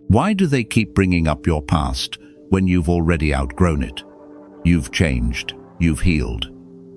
Why do they keep bringing up your past when you've already outgrown it? You've changed, you've healed.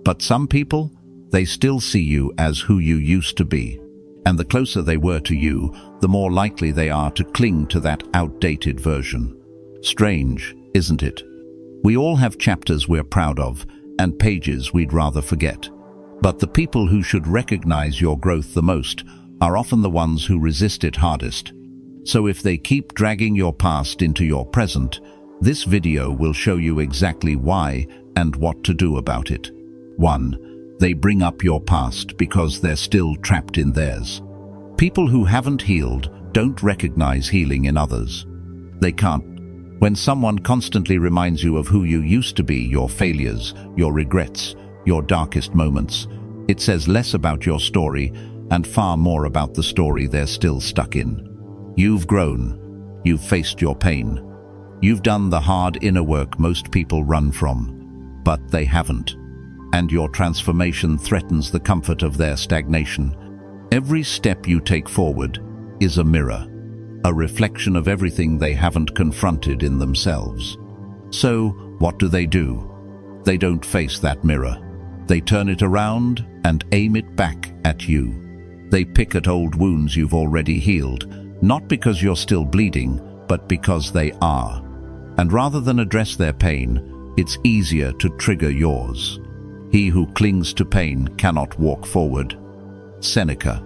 But some people, they still see you as who you used to be. And the closer they were to you, the more likely they are to cling to that outdated version. Strange, isn't it? We all have chapters we're proud of and pages we'd rather forget. But the people who should recognize your growth the most are often the ones who resist it hardest. So if they keep dragging your past into your present, this video will show you exactly why and what to do about it. 1. They bring up your past because they're still trapped in theirs. People who haven't healed don't recognize healing in others. They can't. When someone constantly reminds you of who you used to be, your failures, your regrets, your darkest moments, it says less about your story and far more about the story they're still stuck in. You've grown. You've faced your pain. You've done the hard inner work most people run from, but they haven't. And your transformation threatens the comfort of their stagnation. Every step you take forward is a mirror, a reflection of everything they haven't confronted in themselves. So, what do? They don't face that mirror. They turn it around and aim it back at you. They pick at old wounds you've already healed, not because you're still bleeding, but because they are. And rather than address their pain, it's easier to trigger yours. He who clings to pain cannot walk forward. Seneca.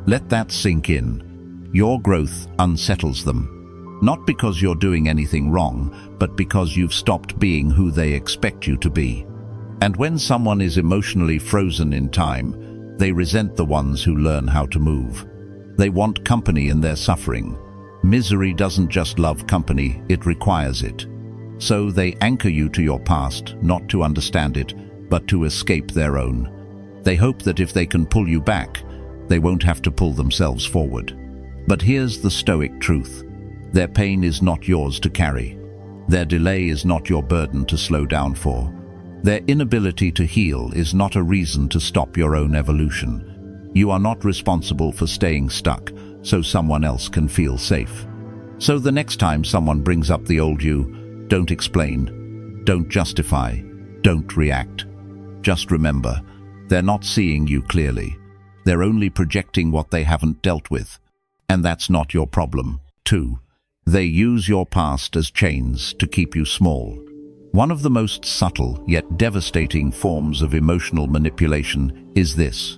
Let that sink in. Your growth unsettles them. Not because you're doing anything wrong, but because you've stopped being who they expect you to be. And when someone is emotionally frozen in time, they resent the ones who learn how to move. They want company in their suffering. Misery doesn't just love company, it requires it. So they anchor you to your past, not to understand it, but to escape their own. They hope that if they can pull you back, they won't have to pull themselves forward. But here's the Stoic truth. Their pain is not yours to carry. Their delay is not your burden to slow down for. Their inability to heal is not a reason to stop your own evolution. You are not responsible for staying stuck so someone else can feel safe. So the next time someone brings up the old you, don't explain, don't justify, don't react. Just remember, they're not seeing you clearly. They're only projecting what they haven't dealt with. And that's not your problem. 2. They use your past as chains to keep you small. One of the most subtle yet devastating forms of emotional manipulation is this.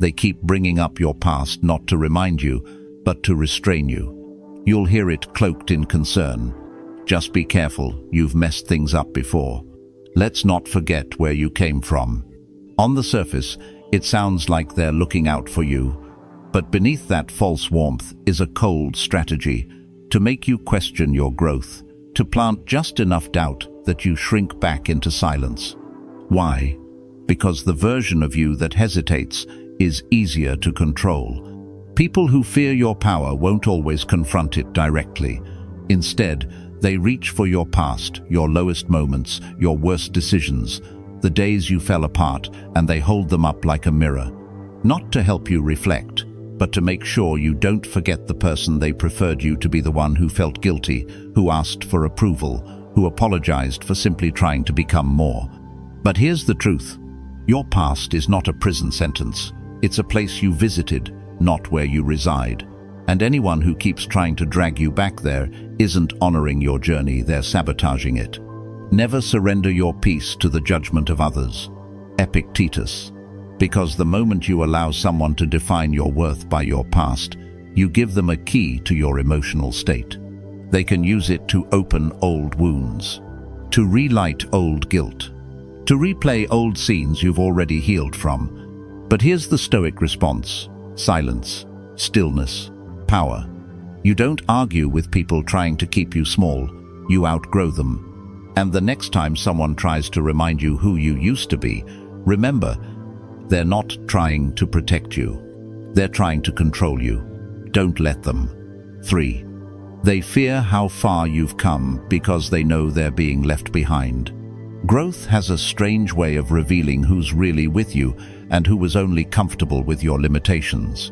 They keep bringing up your past not to remind you, but to restrain you. You'll hear it cloaked in concern. Just be careful, you've messed things up before. Let's not forget where you came from. On the surface, it sounds like they're looking out for you, but beneath that false warmth is a cold strategy to make you question your growth, to plant just enough doubt that you shrink back into silence. Why? Because the version of you that hesitates is easier to control. People who fear your power won't always confront it directly. Instead, they reach for your past, your lowest moments, your worst decisions, the days you fell apart, and they hold them up like a mirror. Not to help you reflect, but to make sure you don't forget the person they preferred you to be, the one who felt guilty, who asked for approval, who apologized for simply trying to become more. But here's the truth. Your past is not a prison sentence. It's a place you visited, not where you reside. And anyone who keeps trying to drag you back there isn't honoring your journey, they're sabotaging it. Never surrender your peace to the judgment of others. Epictetus. Because the moment you allow someone to define your worth by your past, you give them a key to your emotional state. They can use it to open old wounds, to relight old guilt, to replay old scenes you've already healed from. But here's the Stoic response: silence, stillness, power. You don't argue with people trying to keep you small, you outgrow them. And the next time someone tries to remind you who you used to be, remember, they're not trying to protect you. They're trying to control you. Don't let them. 3. They fear how far you've come because they know they're being left behind. Growth has a strange way of revealing who's really with you and who was only comfortable with your limitations.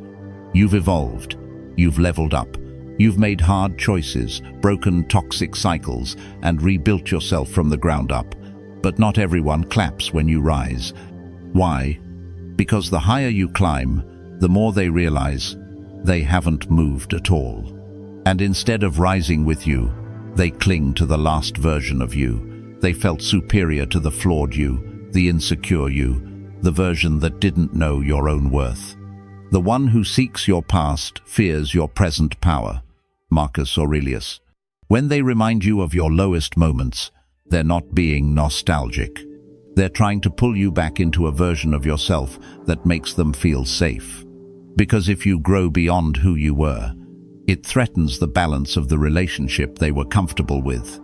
You've evolved, you've leveled up, You've made hard choices, broken toxic cycles, and rebuilt yourself from the ground up. But not everyone claps when you rise. Why? Because the higher you climb, the more they realize they haven't moved at all. And instead of rising with you, they cling to the last version of you. They felt superior to the flawed you, the insecure you, the version that didn't know your own worth. The one who seeks your past fears your present power. Marcus Aurelius. When they remind you of your lowest moments, they're not being nostalgic. They're trying to pull you back into a version of yourself that makes them feel safe. Because if you grow beyond who you were, it threatens the balance of the relationship they were comfortable with.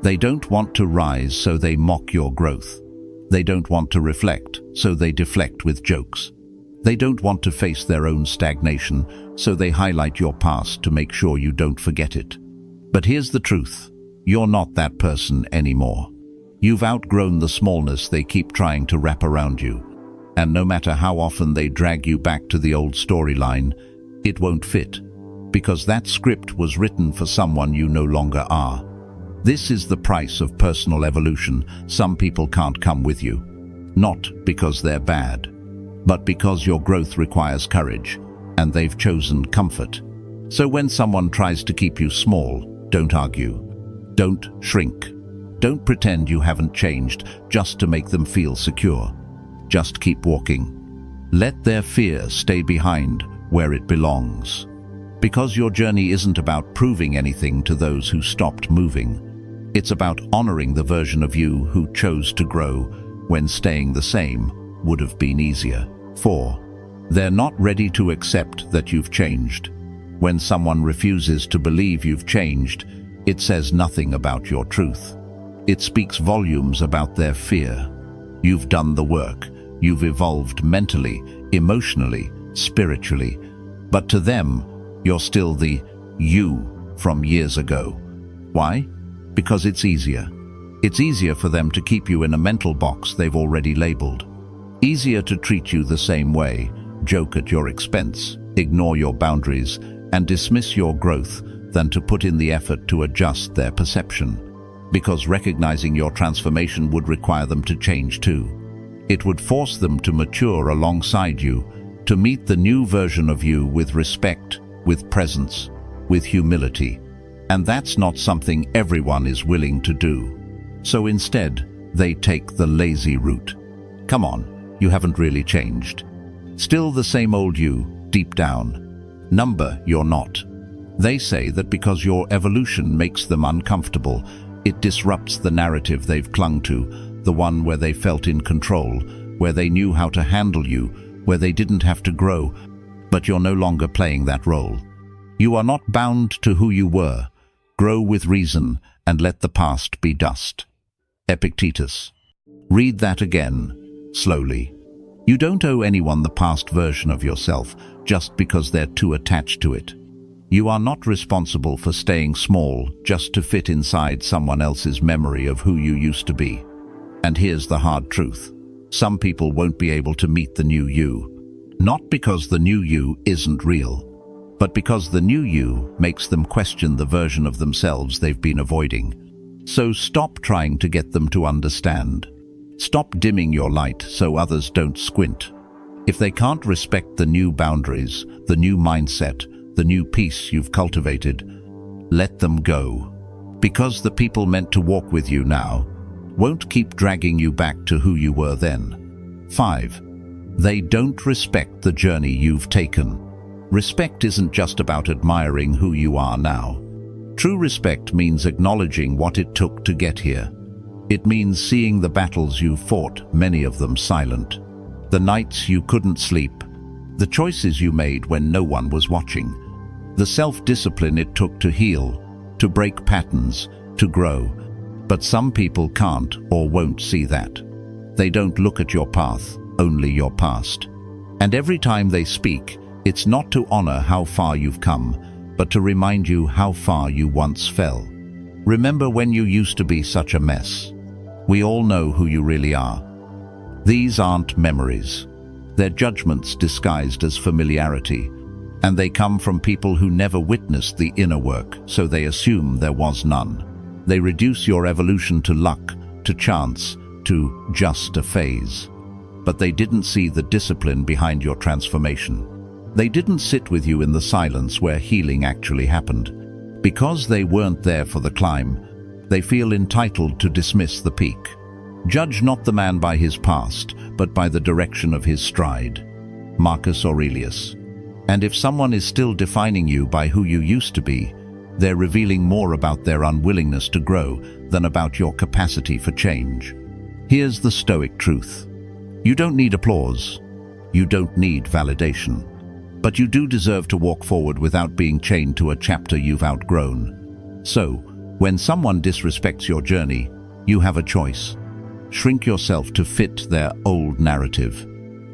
They don't want to rise, so they mock your growth. They don't want to reflect, so they deflect with jokes. They don't want to face their own stagnation, so they highlight your past to make sure you don't forget it. But here's the truth. You're not that person anymore. You've outgrown the smallness they keep trying to wrap around you. And no matter how often they drag you back to the old storyline, it won't fit. Because that script was written for someone you no longer are. This is the price of personal evolution. Some people can't come with you. Not because they're bad, but because your growth requires courage, and they've chosen comfort. So when someone tries to keep you small, don't argue. Don't shrink. Don't pretend you haven't changed just to make them feel secure. Just keep walking. Let their fear stay behind where it belongs. Because your journey isn't about proving anything to those who stopped moving. It's about honoring the version of you who chose to grow when staying the same would have been easier. 4. They're not ready to accept that you've changed. When someone refuses to believe you've changed, it says nothing about your truth. It speaks volumes about their fear. You've done the work. You've evolved mentally, emotionally, spiritually. But to them, you're still the you from years ago. Why? Because it's easier. It's easier for them to keep you in a mental box they've already labeled. Easier to treat you the same way, joke at your expense, ignore your boundaries, and dismiss your growth than to put in the effort to adjust their perception. Because recognizing your transformation would require them to change too. It would force them to mature alongside you, to meet the new version of you with respect, with presence, with humility. And that's not something everyone is willing to do. So instead, they take the lazy route. Come on, you haven't really changed. Still the same old you, deep down. Number, you're not. They say that because your evolution makes them uncomfortable, it disrupts the narrative they've clung to, the one where they felt in control, where they knew how to handle you, where they didn't have to grow. But you're no longer playing that role. You are not bound to who you were. Grow with reason and let the past be dust. Epictetus. Read that again, slowly. You don't owe anyone the past version of yourself just because they're too attached to it. You are not responsible for staying small just to fit inside someone else's memory of who you used to be. And here's the hard truth. Some people won't be able to meet the new you. Not because the new you isn't real, but because the new you makes them question the version of themselves they've been avoiding. So stop trying to get them to understand. Stop dimming your light so others don't squint. If they can't respect the new boundaries, the new mindset, the new peace you've cultivated, let them go. Because the people meant to walk with you now won't keep dragging you back to who you were then. 5. They don't respect the journey you've taken. Respect isn't just about admiring who you are now. True respect means acknowledging what it took to get here. It means seeing the battles you fought, many of them silent. The nights you couldn't sleep. The choices you made when no one was watching. The self-discipline it took to heal, to break patterns, to grow. But some people can't or won't see that. They don't look at your path, only your past. And every time they speak, it's not to honor how far you've come, but to remind you how far you once fell. Remember when you used to be such a mess. We all know who you really are. These aren't memories. They're judgments disguised as familiarity. And they come from people who never witnessed the inner work, so they assume there was none. They reduce your evolution to luck, to chance, to just a phase. But they didn't see the discipline behind your transformation. They didn't sit with you in the silence where healing actually happened. Because they weren't there for the climb, they feel entitled to dismiss the peak. Judge not the man by his past, but by the direction of his stride. Marcus Aurelius. And if someone is still defining you by who you used to be, they're revealing more about their unwillingness to grow than about your capacity for change. Here's the Stoic truth. You don't need applause. You don't need validation. But you do deserve to walk forward without being chained to a chapter you've outgrown. So, when someone disrespects your journey, you have a choice. Shrink yourself to fit their old narrative.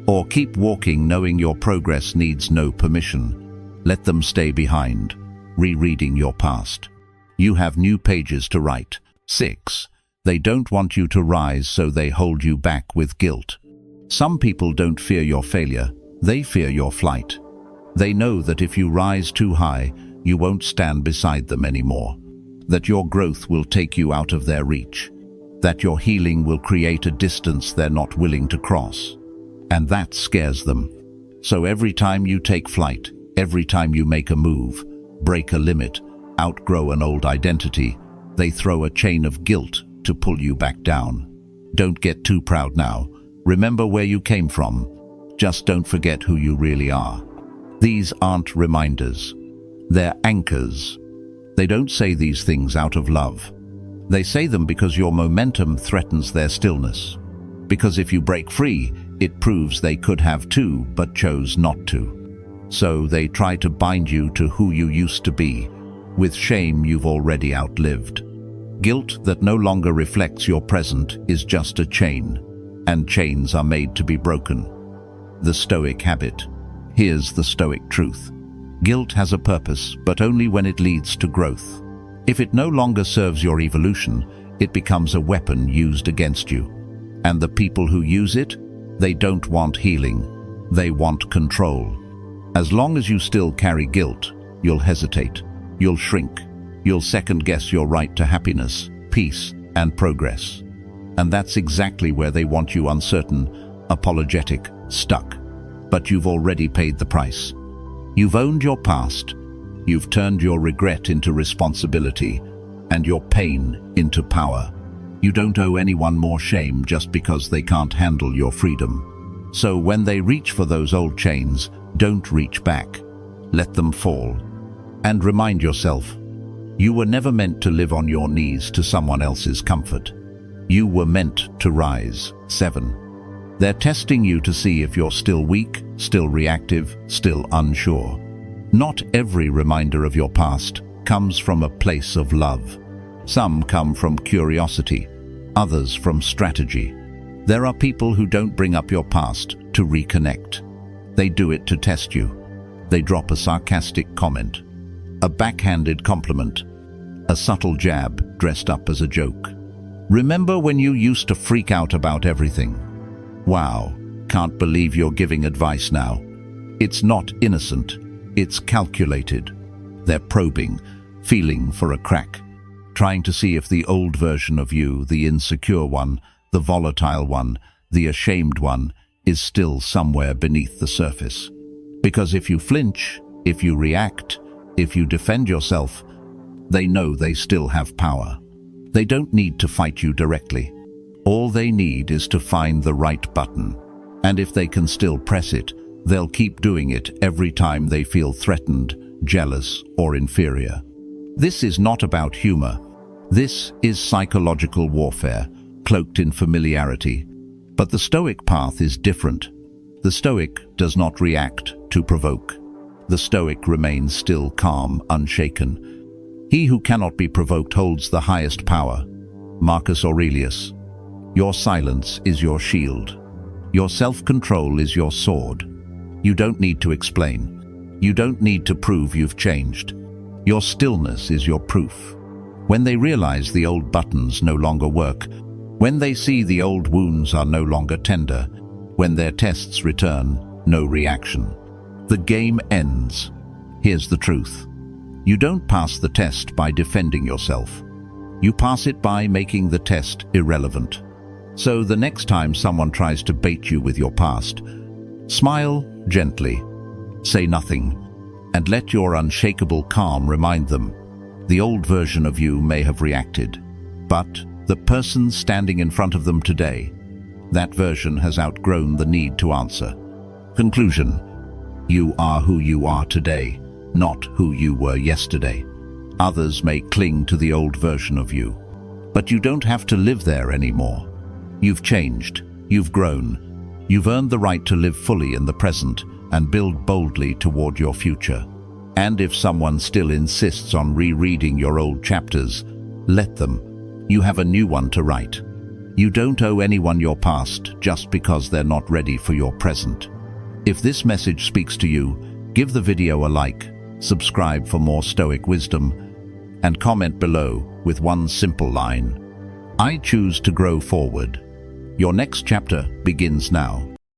Or keep walking knowing your progress needs no permission. Let them stay behind, rereading your past. You have new pages to write. 6. They don't want you to rise, so they hold you back with guilt. Some people don't fear your failure, they fear your flight. They know that if you rise too high, you won't stand beside them anymore. That your growth will take you out of their reach. That your healing will create a distance they're not willing to cross. And that scares them. So every time you take flight, every time you make a move, break a limit, outgrow an old identity, they throw a chain of guilt to pull you back down. Don't get too proud now. Remember where you came from. Just don't forget who you really are. These aren't reminders. They're anchors. They don't say these things out of love. They say them because your momentum threatens their stillness. Because if you break free, it proves they could have too, but chose not to. So they try to bind you to who you used to be, with shame you've already outlived. Guilt that no longer reflects your present is just a chain, and chains are made to be broken. The Stoic habit. Here's the Stoic truth. Guilt has a purpose, but only when it leads to growth. If it no longer serves your evolution, it becomes a weapon used against you. And the people who use it, they don't want healing, they want control. As long as you still carry guilt, you'll hesitate, you'll shrink, you'll second-guess your right to happiness, peace, and progress. And that's exactly where they want you: uncertain, apologetic, stuck. But you've already paid the price. You've owned your past, you've turned your regret into responsibility, and your pain into power. You don't owe anyone more shame just because they can't handle your freedom. So when they reach for those old chains, don't reach back. Let them fall. And remind yourself, you were never meant to live on your knees to someone else's comfort. You were meant to rise. 7. They're testing you to see if you're still weak, still reactive, still unsure. Not every reminder of your past comes from a place of love. Some come from curiosity, others from strategy. There are people who don't bring up your past to reconnect. They do it to test you. They drop a sarcastic comment, a backhanded compliment, a subtle jab dressed up as a joke. Remember when you used to freak out about everything? Wow, can't believe you're giving advice now. It's not innocent, it's calculated. They're probing, feeling for a crack, trying to see if the old version of you, the insecure one, the volatile one, the ashamed one, is still somewhere beneath the surface. Because if you flinch, if you react, if you defend yourself, they know they still have power. They don't need to fight you directly. All they need is to find the right button. And if they can still press it, they'll keep doing it every time they feel threatened, jealous, or inferior. This is not about humor. This is psychological warfare, cloaked in familiarity. But the Stoic path is different. The Stoic does not react to provoke. The Stoic remains still, calm, unshaken. He who cannot be provoked holds the highest power. Marcus Aurelius. Your silence is your shield. Your self-control is your sword. You don't need to explain. You don't need to prove you've changed. Your stillness is your proof. When they realize the old buttons no longer work, when they see the old wounds are no longer tender, when their tests return, no reaction, the game ends. Here's the truth. You don't pass the test by defending yourself. You pass it by making the test irrelevant. So the next time someone tries to bait you with your past, smile gently, say nothing, and let your unshakable calm remind them. The old version of you may have reacted, but the person standing in front of them today, that version has outgrown the need to answer. Conclusion: you are who you are today, not who you were yesterday. Others may cling to the old version of you, but you don't have to live there anymore. You've changed, you've grown, you've earned the right to live fully in the present and build boldly toward your future. And if someone still insists on rereading your old chapters, let them. You have a new one to write. You don't owe anyone your past just because they're not ready for your present. If this message speaks to you, give the video a like, subscribe for more Stoic wisdom, and comment below with one simple line: I choose to grow forward. Your next chapter begins now.